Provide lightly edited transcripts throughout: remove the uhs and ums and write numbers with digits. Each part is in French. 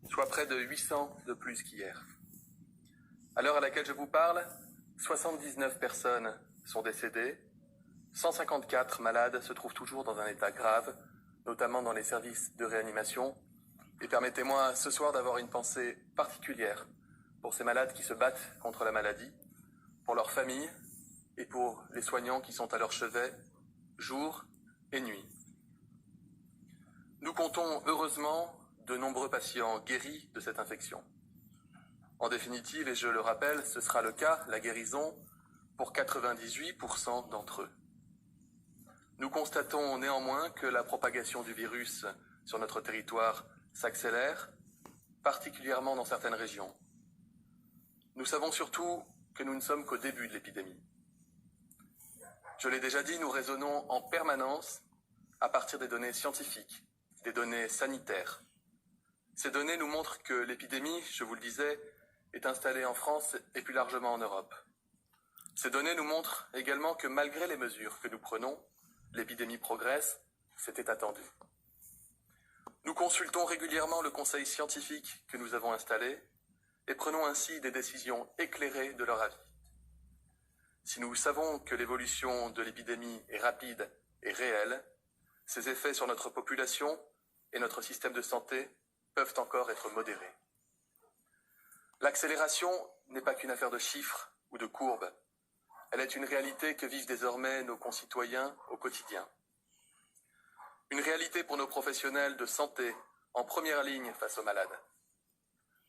soit près de 800 de plus qu'hier. À l'heure à laquelle je vous parle, 79 personnes sont décédées, 154 malades se trouvent toujours dans un état grave, notamment dans les services de réanimation. Et permettez-moi ce soir d'avoir une pensée particulière pour ces malades qui se battent contre la maladie, pour leurs familles et pour les soignants qui sont à leur chevet, jour et nuit. Nous comptons heureusement de nombreux patients guéris de cette infection. En définitive, et je le rappelle, ce sera le cas, la guérison, pour 98% d'entre eux. Nous constatons néanmoins que la propagation du virus sur notre territoire s'accélère, particulièrement dans certaines régions. Nous savons surtout que nous ne sommes qu'au début de l'épidémie. Je l'ai déjà dit, nous raisonnons en permanence à partir des données scientifiques, des données sanitaires. Ces données nous montrent que l'épidémie, je vous le disais, est installée en France et plus largement en Europe. Ces données nous montrent également que malgré les mesures que nous prenons, l'épidémie progresse, c'était attendu. Nous consultons régulièrement le conseil scientifique que nous avons installé et prenons ainsi des décisions éclairées de leur avis. Si nous savons que l'évolution de l'épidémie est rapide et réelle, ses effets sur notre population et notre système de santé peuvent encore être modérés. L'accélération n'est pas qu'une affaire de chiffres ou de courbes. Elle est une réalité que vivent désormais nos concitoyens au quotidien. Une réalité pour nos professionnels de santé en première ligne face aux malades.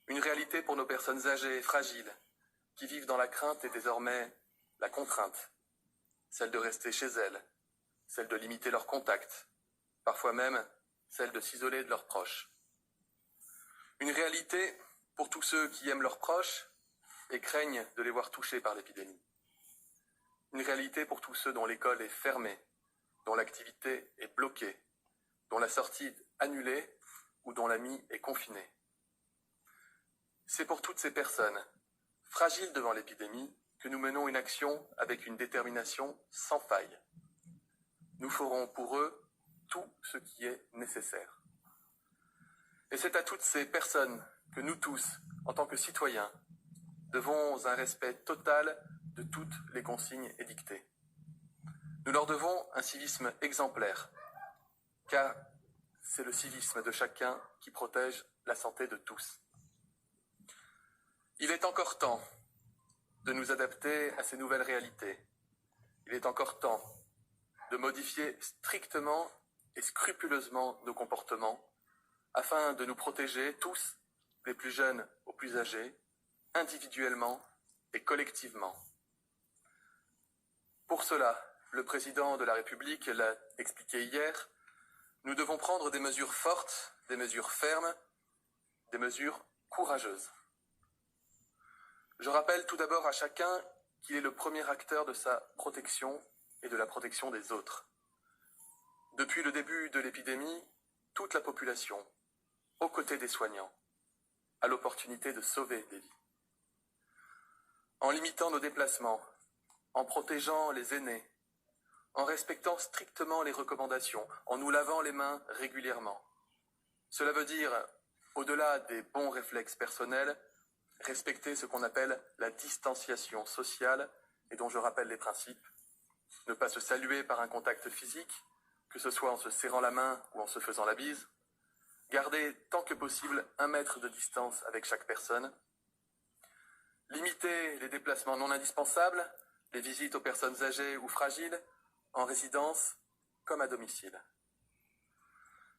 Une réalité pour nos personnes âgées et fragiles qui vivent dans la crainte et désormais la contrainte. Celle de rester chez elles, celle de limiter leurs contacts, parfois même celle de s'isoler de leurs proches. Une réalité pour tous ceux qui aiment leurs proches et craignent de les voir touchés par l'épidémie. Une réalité pour tous ceux dont l'école est fermée, dont l'activité est bloquée, dont la sortie annulée ou dont l'ami est confiné. C'est pour toutes ces personnes, fragiles devant l'épidémie, que nous menons une action avec une détermination sans faille. Nous ferons pour eux tout ce qui est nécessaire. Et c'est à toutes ces personnes que nous tous, en tant que citoyens, devons un respect total de toutes les consignes édictées. Nous leur devons un civisme exemplaire, car c'est le civisme de chacun qui protège la santé de tous. Il est encore temps de nous adapter à ces nouvelles réalités. Il est encore temps de modifier strictement et scrupuleusement nos comportements afin de nous protéger tous, les plus jeunes aux plus âgés, individuellement et collectivement. Pour cela, le président de la République l'a expliqué hier, nous devons prendre des mesures fortes, des mesures fermes, des mesures courageuses. Je rappelle tout d'abord à chacun qu'il est le premier acteur de sa protection et de la protection des autres. Depuis le début de l'épidémie, toute la population, aux côtés des soignants, a l'opportunité de sauver des vies. En limitant nos déplacements, en protégeant les aînés, en respectant strictement les recommandations, en nous lavant les mains régulièrement. Cela veut dire, au-delà des bons réflexes personnels, respecter ce qu'on appelle la distanciation sociale et dont je rappelle les principes. Ne pas se saluer par un contact physique, que ce soit en se serrant la main ou en se faisant la bise. Garder tant que possible 1 mètre de distance avec chaque personne. Limiter les déplacements non indispensables, les visites aux personnes âgées ou fragiles, en résidence comme à domicile.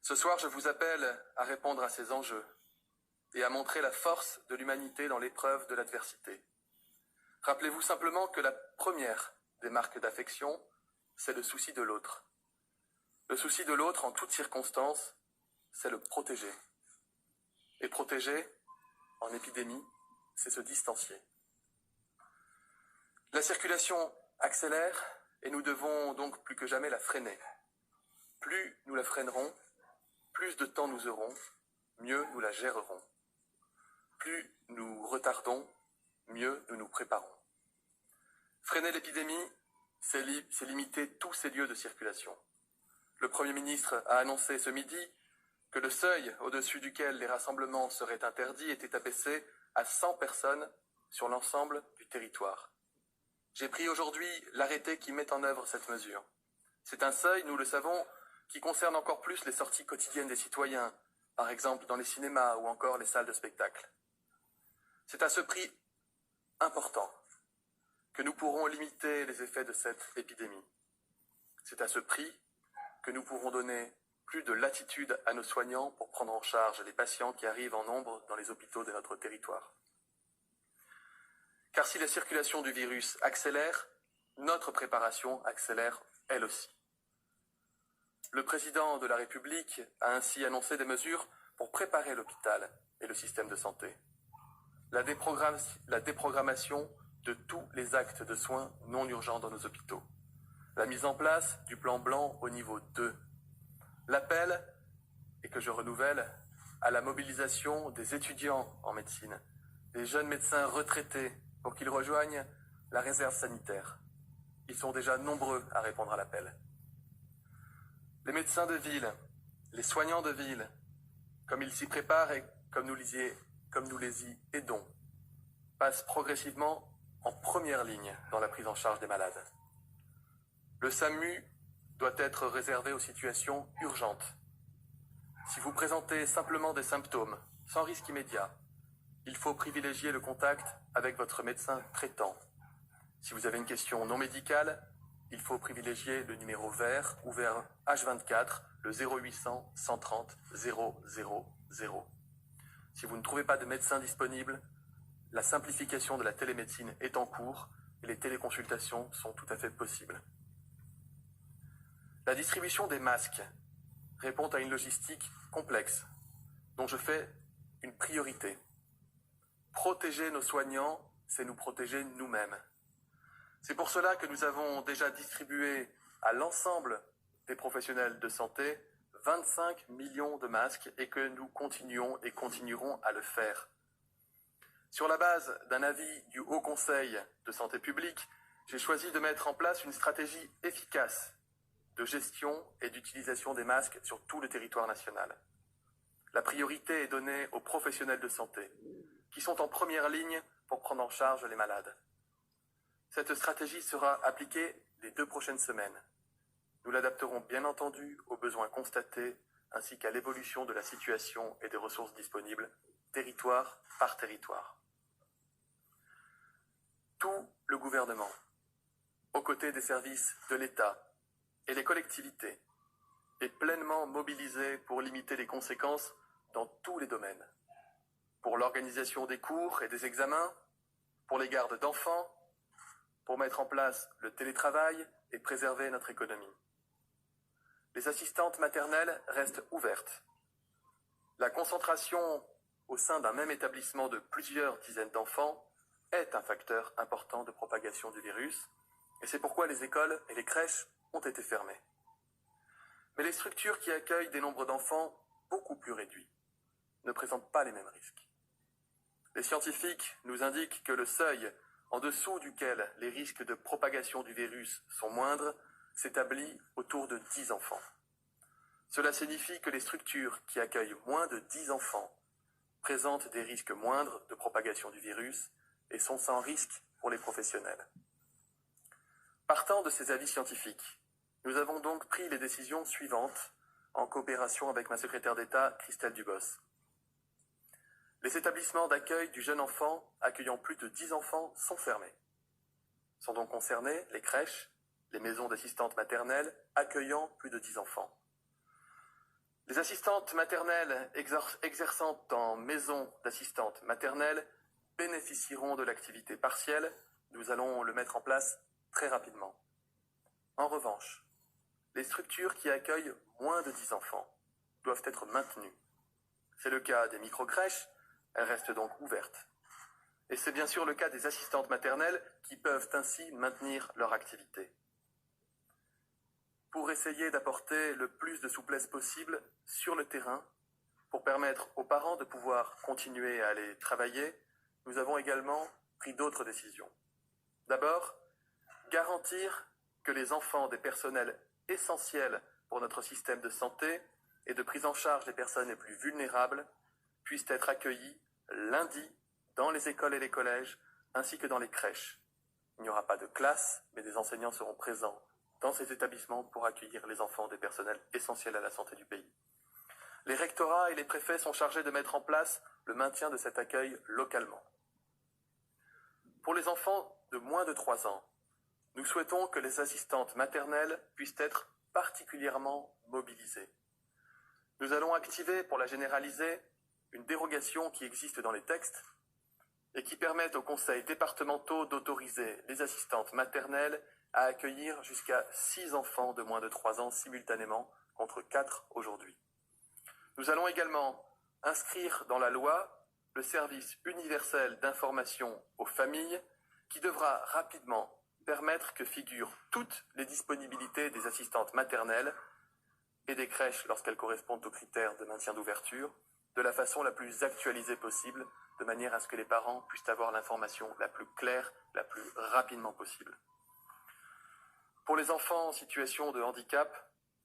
Ce soir, je vous appelle à répondre à ces enjeux et à montrer la force de l'humanité dans l'épreuve de l'adversité. Rappelez-vous simplement que la première des marques d'affection, c'est le souci de l'autre. Le souci de l'autre, en toutes circonstances, c'est le protéger. Et protéger, en épidémie, c'est se distancier. La circulation accélère et nous devons donc plus que jamais la freiner. Plus nous la freinerons, plus de temps nous aurons, mieux nous la gérerons. Plus nous retardons, mieux nous nous préparons. Freiner l'épidémie, c'est limiter tous ces lieux de circulation. Le Premier ministre a annoncé ce midi que le seuil au-dessus duquel les rassemblements seraient interdits était abaissé à 100 personnes sur l'ensemble du territoire. J'ai pris aujourd'hui l'arrêté qui met en œuvre cette mesure. C'est un seuil, nous le savons, qui concerne encore plus les sorties quotidiennes des citoyens, par exemple dans les cinémas ou encore les salles de spectacle. C'est à ce prix important que nous pourrons limiter les effets de cette épidémie. C'est à ce prix que nous pourrons donner plus de latitude à nos soignants pour prendre en charge les patients qui arrivent en nombre dans les hôpitaux de notre territoire. Car si la circulation du virus accélère, notre préparation accélère elle aussi. Le président de la République a ainsi annoncé des mesures pour préparer l'hôpital et le système de santé. La déprogrammation de tous les actes de soins non urgents dans nos hôpitaux. La mise en place du plan blanc au niveau 2. L'appel, et que je renouvelle, à la mobilisation des étudiants en médecine, des jeunes médecins retraités pour qu'ils rejoignent la réserve sanitaire. Ils sont déjà nombreux à répondre à l'appel. Les médecins de ville, les soignants de ville, comme ils s'y préparent et comme nous les y aidons, passent progressivement en première ligne dans la prise en charge des malades. Le SAMU doit être réservé aux situations urgentes. Si vous présentez simplement des symptômes, sans risque immédiat, il faut privilégier le contact avec votre médecin traitant. Si vous avez une question non médicale, il faut privilégier le numéro vert, ouvert H24, le 0800 130 000. Si vous ne trouvez pas de médecin disponible, la simplification de la télémédecine est en cours et les téléconsultations sont tout à fait possibles. La distribution des masques répond à une logistique complexe dont je fais une priorité. Protéger nos soignants, c'est nous protéger nous-mêmes. C'est pour cela que nous avons déjà distribué à l'ensemble des professionnels de santé 25 millions de masques et que nous continuons et continuerons à le faire. Sur la base d'un avis du Haut Conseil de santé publique, j'ai choisi de mettre en place une stratégie efficace de gestion et d'utilisation des masques sur tout le territoire national. La priorité est donnée aux professionnels de santé, qui sont en première ligne pour prendre en charge les malades. Cette stratégie sera appliquée les 2 prochaines semaines. Nous l'adapterons bien entendu aux besoins constatés ainsi qu'à l'évolution de la situation et des ressources disponibles, territoire par territoire. Tout le gouvernement, aux côtés des services de l'État et les collectivités, est pleinement mobilisé pour limiter les conséquences dans tous les domaines. Pour l'organisation des cours et des examens, pour les gardes d'enfants, pour mettre en place le télétravail et préserver notre économie. Les assistantes maternelles restent ouvertes. La concentration au sein d'un même établissement de plusieurs dizaines d'enfants est un facteur important de propagation du virus, et c'est pourquoi les écoles et les crèches ont été fermées. Mais les structures qui accueillent des nombres d'enfants beaucoup plus réduits ne présentent pas les mêmes risques. Les scientifiques nous indiquent que le seuil en dessous duquel les risques de propagation du virus sont moindres s'établit autour de 10 enfants. Cela signifie que les structures qui accueillent moins de 10 enfants présentent des risques moindres de propagation du virus et sont sans risque pour les professionnels. Partant de ces avis scientifiques, nous avons donc pris les décisions suivantes en coopération avec ma secrétaire d'État, Christelle Dubos. Les établissements d'accueil du jeune enfant accueillant plus de 10 enfants sont fermés. Sont donc concernées les crèches, les maisons d'assistantes maternelles accueillant plus de 10 enfants. Les assistantes maternelles exerçant en maison d'assistantes maternelles bénéficieront de l'activité partielle. Nous allons le mettre en place très rapidement. En revanche, les structures qui accueillent moins de 10 enfants doivent être maintenues. C'est le cas des micro-crèches, elles restent donc ouvertes. Et c'est bien sûr le cas des assistantes maternelles qui peuvent ainsi maintenir leur activité. Pour essayer d'apporter le plus de souplesse possible sur le terrain, pour permettre aux parents de pouvoir continuer à aller travailler, nous avons également pris d'autres décisions. D'abord, garantir que les enfants des personnels essentiels pour notre système de santé et de prise en charge des personnes les plus vulnérables puissent être accueillis lundi dans les écoles et les collèges, ainsi que dans les crèches. Il n'y aura pas de classe, mais des enseignants seront présents dans ces établissements pour accueillir les enfants des personnels essentiels à la santé du pays. Les rectorats et les préfets sont chargés de mettre en place le maintien de cet accueil localement. Pour les enfants de moins de 3 ans, nous souhaitons que les assistantes maternelles puissent être particulièrement mobilisées. Nous allons activer, pour la généraliser, une dérogation qui existe dans les textes et qui permet aux conseils départementaux d'autoriser les assistantes maternelles à accueillir jusqu'à 6 enfants de moins de 3 ans simultanément, contre 4 aujourd'hui. Nous allons également inscrire dans la loi le service universel d'information aux familles qui devra rapidement permettre que figurent toutes les disponibilités des assistantes maternelles et des crèches lorsqu'elles correspondent aux critères de maintien d'ouverture, de la façon la plus actualisée possible, de manière à ce que les parents puissent avoir l'information la plus claire, la plus rapidement possible. Pour les enfants en situation de handicap,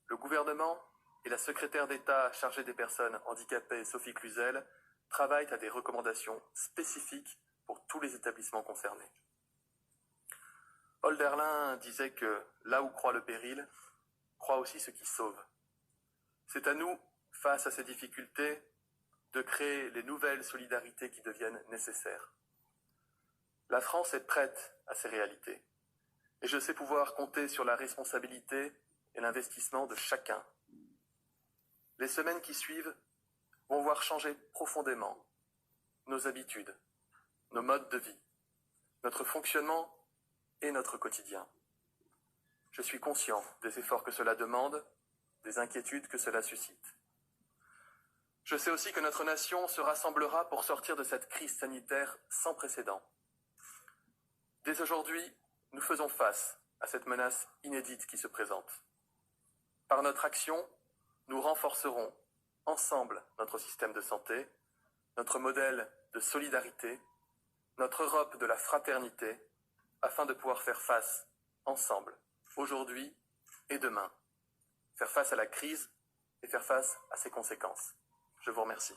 le gouvernement et la secrétaire d'État chargée des personnes handicapées, Sophie Cluzel, travaillent à des recommandations spécifiques pour tous les établissements concernés. Holderlin disait que là où croit le péril, croit aussi ce qui sauve. C'est à nous, face à ces difficultés, de créer les nouvelles solidarités qui deviennent nécessaires. La France est prête à ces réalités, et je sais pouvoir compter sur la responsabilité et l'investissement de chacun. Les semaines qui suivent vont voir changer profondément nos habitudes, nos modes de vie, notre fonctionnement et notre quotidien. Je suis conscient des efforts que cela demande, des inquiétudes que cela suscite. Je sais aussi que notre nation se rassemblera pour sortir de cette crise sanitaire sans précédent. Dès aujourd'hui, nous faisons face à cette menace inédite qui se présente. Par notre action, nous renforcerons ensemble notre système de santé, notre modèle de solidarité, notre Europe de la fraternité, afin de pouvoir faire face ensemble, aujourd'hui et demain, faire face à la crise et faire face à ses conséquences. Je vous remercie.